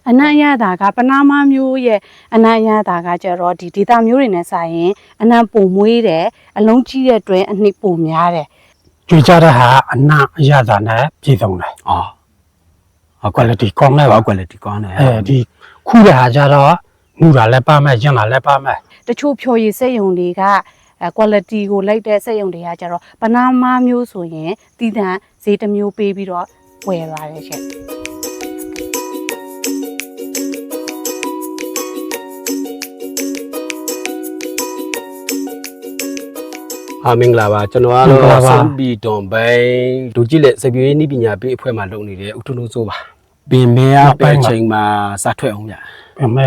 အနံ့ရတာကပနာမမျိုးရဲ့အနံ့ရတာကကျတော့ဒီဒေတာမျိုးတွေနဲ့ဆိုင်ရင်အနံ့ပုံမွေးတယ်အလုံးကြီးတဲ့အတွင်းအနှစ်ပုံများတယ် ကြွေကြတဲ့ဟာအနံ့ရတာနဲ့ပြည်စုံတယ် အော်ဟုတ် quality ကောင်းတယ်ပါ quality ကောင်းတယ် ဒီခုတဲ့ဟာကြတော့မူတာလည်းပါမယ်ကျန်တာလည်းပါမယ် တချို့ဖြော်ရည်စက်ရုံတွေက quality ကိုလိုက်တဲ့စက်ရုံတွေကကျတော့ပနာမမျိုးဆိုရင်တည်တံဈေးတစ်မျိုးပေးပြီးတော့ဝယ်ပါတယ်ရှင် မင်္ဂလာပါကျွန်တော်ကတော့စမ်ဘီတွန်ဘိုင်းဒူကြည့်လက်စပြည့်နည်းပညာပေးအဖွဲ့မှာလုပ်နေတဲ့ဦးထွန်းစိုးပါပင်မဲရပဲချိန်မှာစထွက်အောင်ဗျ အမေ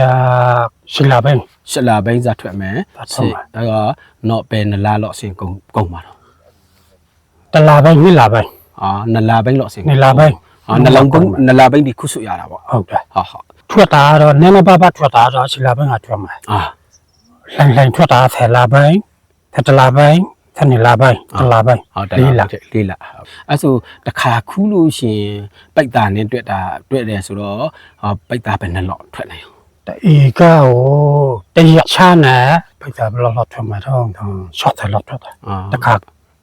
ရှလာဘင်း ရှစ်လဘိန်းစထွက်မယ်ဒါကတော့ပဲနလာလော့အစင်ကုန်ပါတော့ တလာဘင်းဝိလာဘင်း နလာဘိန်းလော့အစင် နေလာဘင်း နလောင်ကုန်နလာဘိန်းဒီခုဆွရတာပေါ့ ဟုတ်တယ် ဟုတ် ထွက်တာတော့နည်းနည်းပါးပါးထွက်တာတော့ရှလာဘင်းကထွက်မှာလှိုင်ထွက်တာဆယ်လာဘင်းတလာဘင်းဆယ်နေလာဘင်းတလာဘင်း ဟုတ်တယ်လေးလာအဲ့ဆိုတခါခူးလို့ရှင်ပိတ်တာနဲ့တွေ့တယ်ဆိုတော့ပိတ်တာပဲနဲ့လော့ထွက်နိုင် အေကဟိုတရချာနဲ့ပိတ်တာဘလော့ထွက်မှာတော့ရှော့တယ်လော့ထွက်တာ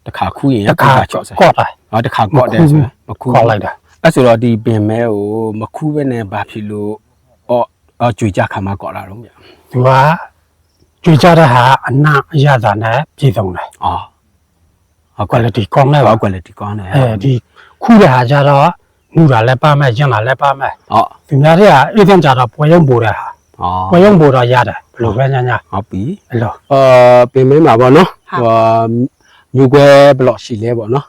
တခါခူးရင် တခါ ချော့ဆယ် ကော့တာ တခါကော့တယ်ဆိုမခူး ကော့လိုက်တာ အဲ့ဆိုတော့ဒီပင်မဲကိုမခူးပဲနဲ့ဘာဖြစ်လို့ကြွေကြခါမှာကော့လာတော့ဗျ သူကကြွေကြတဲ့ဟာအနံ့ရတာနဲ့ပြည်စုံတယ် quality ကောင်းတယ်ပါ quality ကောင်းတယ် ဒီခုတဲ့ဟာကြတော့မူတာလည်းပါမယ်ကျန်တာလည်းပါမယ် ဟုတ် သူများတွေကအေးတန်းကြတော့ပွဲရုံပို့တဲ့ဟာပွဲရုံပို့တော့ရတယ်ဘယ်လိုပဲညာညာ ဟုတ်ပြီ အဲ့လို ပင်မဲမှာပေါ့နော်ညူကွဲဘလော့ရှိလဲပေါ့နော်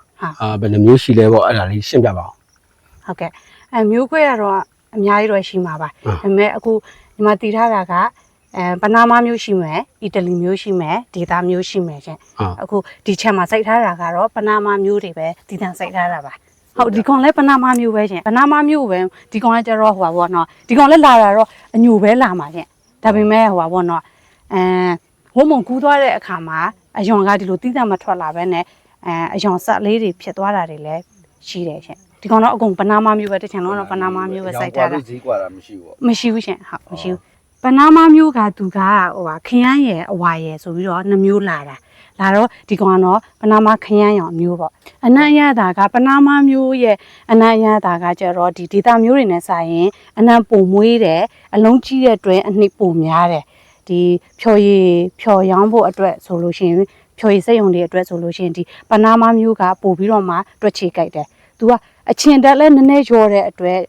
ဘယ်နှမျိုးရှိလဲပေါ့အဲ့ဒါလေးရှင်းပြပါအောင် ဟုတ်ကဲ့မျိုးခွဲကတော့အများကြီးတော့ရှိမှာပါဒါပေမဲ့အခုဒီမှာတည်ထားတာကပနာမမျိုးရှိမယ်အီတလီမျိုးရှိမယ်ဒေတာမျိုးရှိမယ်ရှင်အခုဒီချက်မှာစိုက်ထားတာကတော့ပနာမမျိုးတွေပဲတည်တံစိုက်ထားတာပါဟုတ်ဒီကောင်လဲပနာမမျိုးပဲရှင်ပနာမမျိုးပဲဒီကောင်ကကျတော့ဟိုပါဘောနော်ဒီကောင်လဲလာတာတော့အညိုပဲလာမှာရှင်ဒါပေမဲ့ဟိုပါဘောနော်ဝုံမုံကူးသွားတဲ့အခါမှာအယွန်ကဒီလိုတည်တံမထွက်လာပဲနဲ့အယွန်ဆက်လေးတွေဖြစ်သွားတာတွေလည်းရှိတယ်ရှင်ဒီကောင်တော့အကုန်ပနာမမျိုးပဲတစ်ချင်လုံးတော့ပနာမမျိုးပဲစိုက်ထားတာ ဈေးကွာတာမရှိဘူး မရှိဘူးရှင်ဟုတ်မရှိဘူးပနာမမျိုးကသူကဟိုပါခရမ်းရယ်အဝါရယ်ဆိုပြီးတော့2မျိုးလာတော့ဒီကောင်ကတော့ပနာမခရမ်းရောင်မျိုးပေါ့အနံ့ရတာကပနာမမျိုးရဲ့အနံ့ရတာကကျတော့ဒီဒေတာမျိုးတွေနဲ့ဆိုင်ရင်အနံ့ပုံမွေးတယ်အလုံးကြီးတဲ့အတွင်းအနှစ်ပုံများတယ်ဒီဖြော်ရောင်းဖို့အတွက်ဆိုလို့ရှိရင်ဖြော်ရည်စက်ရုံတွေအတွက်ဆိုလို့ရှိရင်ဒီပနာမမျိုးကပို့ပြီးတော့မှတွက်ချေကြိုက်တယ်သူကအချင်းတက်လဲနည်းနည်းရောတဲ့အတွက်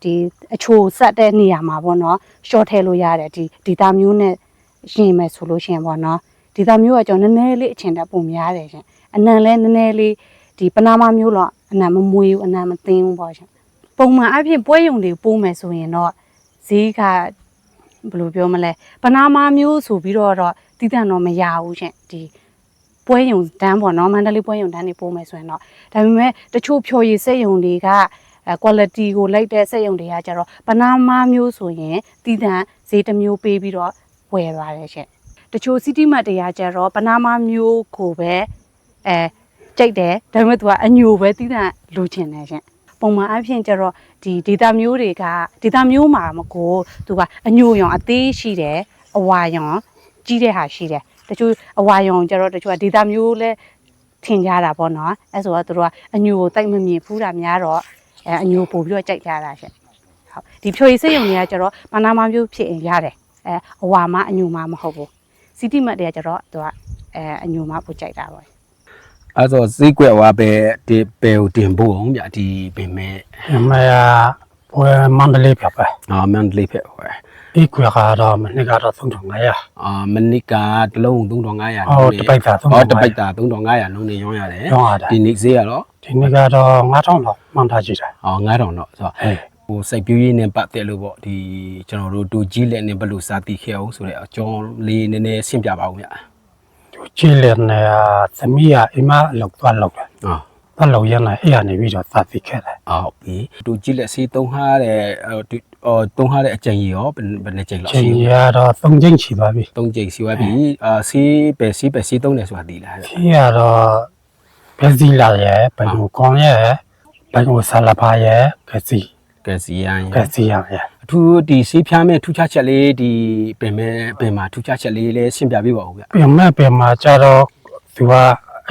ဒီအချိုဆက်တဲ့နေရာမှာပေါ့နော်ရှော့ထဲလို့ရတယ်ဒီဒေတာမျိုးနဲ့ရှင်မယ်ဆိုလို့ရှင်ပေါ့နော်ဒေတာမျိုးကကျွန်တော်နည်းနည်းလေးအချင်းတက်ပုံများတယ်ရှင်အနံလဲနည်းနည်းလေးဒီပနာမမျိုးတော့အနံမမွေးဘူးအနံမသိမ်းဘူးပေါ့ရှင်ပုံမှန်အဖြစ်ပွဲရုံတွေပိုးမယ်ဆိုရင်တော့ဈေးကဘယ်လိုပြောမလဲပနာမမျိုးဆိုပြီးတော့တည်တံ့တော့မရဘူးရှင်ဒီပွဲရုံတန်းပေါ့နော်မန္တလေးပွဲရုံတန်းတွေပိုးမယ်ဆိုရင်တော့ဒါပေမဲ့တချို့ဖြော်ရည်စက်ရုံတွေက quality ကိုလိုက်တဲ့စက်ရုံတွေကကျတော့ပနာမမျိုးဆိုရင်တည်တံဈေးတစ်မျိုးပေးပြီးတော့ဝယ်ပါတယ်ရှင်တချို့ city mart တွေကကျတော့ပနာမမျိုးကိုပဲကြိုက်တယ်ဒါပေမဲ့သူကအညိုပဲတည်တံလိုချင်တယ်ရှင်ပုံမှန်အဖြစ်ကျတော့ဒီ data မျိုးတွေက data မျိုးမှာမကိုသူကအညိုရောင်အသေးရှိတယ်အဝါရောင်ကြီးတဲ့ဟာရှိတယ်တချို့အဝါရောင်ကျတော့တချို့က data မျိုးလဲထင်ကြတာပေါ့နော်အဲဆိုတော့သူတို့ကအညိုကိုတိုက်မမြင်ဘူးတာများတော့အညိုပို့ပြီးတော့ကြိုက်ကြတာရှင်ဟုတ်ဒီဖြိုရည်စက်ရုံတွေကကျတော့ပနာမမျိုးဖြစ်ရင်ရတယ်အဝါမအညိုမမဟုတ်ဘူးစီတီမတ်တွေကကျတော့သူကအညိုမပို့ကြိုက်တာပေါ့ အဲ့ဆိုဈေးကွက်ဝါပဲဒီပဲကိုတင်ဖို့အောင်ဗျဒီပင်မဲ အမေပွဲမန္တလေးပြပဲ မန္တလေးဖက်ဟဲ့ ဒီကွာကတော့မနေ့ကတော့3500မနစ်ကတလုံး3500 ဟုတ်တပိတ်တာ တပိတ်တာ3500လုံးနေရောင်းရတယ်ဒီနေ့ဈေးရတော့ ဒီနေ့ကတော့9000တော့မှန်ထားကြည့်တယ် 9000တော့ဆိုတော့ဟိုစိုက်ပြူးရေးနဲ့ပတ်သက်လို့ပေါ့ဒီကျွန်တော်တို့တူကြီးလက်နဲ့ဘယ်လိုစာတိခဲ့အောင်ဆိုတဲ့အကြောင်းလေးနည်းနည်းရှင်းပြပါဦးဗျ သူကြည့်လက်နဲ့သမီးကအိမ်မလောက်သွားလောက်တယ်သွားလောက်ရနေအဲ့ရနေပြီးတော့သာသိခဲ့တယ် ဟုတ်ပြီတူကြီးလက်စီးသုံးထားတဲ့သုံးထားတဲ့အကြိမ်ကြီးရောဘယ်နှကြိမ်လောက် ချိန်ရတော့3ချိန်ချီသွားပြီ 3ကြိမ်စီဝါပြီစီးပဲစီးသုံးတယ်ဆိုတာသိလား ဒီကတော့ပဲစီလာရဲ့ဘယ်လိုကောင်းရဲ့ဘယ်လိုဆာလာပါရဲ့ကစီ ကဲစီရန် ကစီရရဲ့ အ ထူးဒီစီးဖျားမဲ့ထူးခြားချက်လေးဒီပင်မှာထူးခြားချက်လေးလဲရှင်းပြပေးပါဦးဗျ ပြင်မဲ့ပြင်မှာကြတော့သူက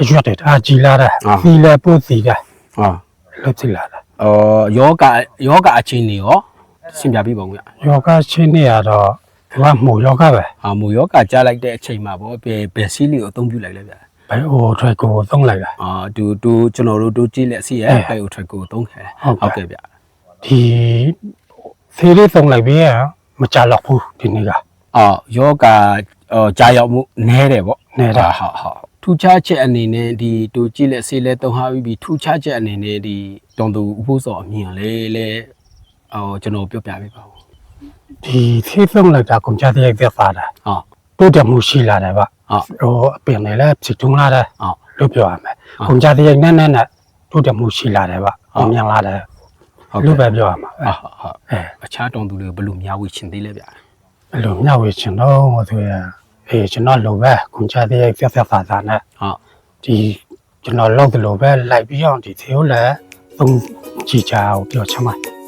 အရွက်တယ်အာကြီးလာတာဒီလေပို့စီတာ ဟာ လုတ်စီလာတာ ယောဂအခြေအနေရောရှင်းပြပေးပါဦးဗျ ယောဂချင်းနေရတော့သူကမှုယောဂပဲ ဟာမူယောဂကြားလိုက်တဲ့အချိန်မှာပေါ့ဘယ်စီးလေးကိုအသုံးပြုလိုက်လဲဗျ ဘယ်ဟိုထွက်ကိုသုံးလိုက်တာ တူကျွန်တော်တို့ကြည့်လက်စီရဲ့ဘယ်ဟိုထွက်ကိုသုံးခဲ့ဟုတ်ကဲ့ဗျ ဒီသေးလေးသုံးလိုက်ပြီးမကြတော့ဘူးဒီနေ့က ယောဂကြားရောက်မှုနည်းတယ်ပေါ့ နေတာ ဟုတ်ထူးခြားချက်အနေနဲ့ဒီတူကြည့်လက်စီလဲသုံးထားပြီးထူးခြားချက်အနေနဲ့ဒီတောင်သူဥပိုးစော်အမြင်လေးကျွန်တော်ပြောပြပေးပါဦး ဒီသေးသုံးလိုက်တာကုန်ကြတဲ့ရိုက်သက်ပါတာ ဟုတ် တိုးတက်မှုရှိလာတယ်ဗျ ဟုတ် ဟိုအပင်လည်းဖြစ်ထုံးလာတယ် ဟုတ် လို့ပြောရမယ်ကုန်ကြတဲ့ရိုက်နဲ့တိုးတက်မှုရှိလာတယ်ဗျအမြန်လာတယ်လို့ပဲပြောရမှာ ဟုတ်အခြားတောင်သူတွေကိုဘယ်လိုများဝေချင်သေးလဲဗျ အဲ့လိုမျှဝေချင်တော့ဆိုရင်ကျွန်တော်လိုပဲကုန်ကြတဲ့ရိုက်သက်ပါတာနဲ့ ဟုတ် ဒီကျွန်တော်လောက်တယ်လို့ပဲလိုက်ပြီးအောင်ဒီသေးကိုလည်းသုံးကြည့်ကြအောင်ပြောချင်ပါတယ်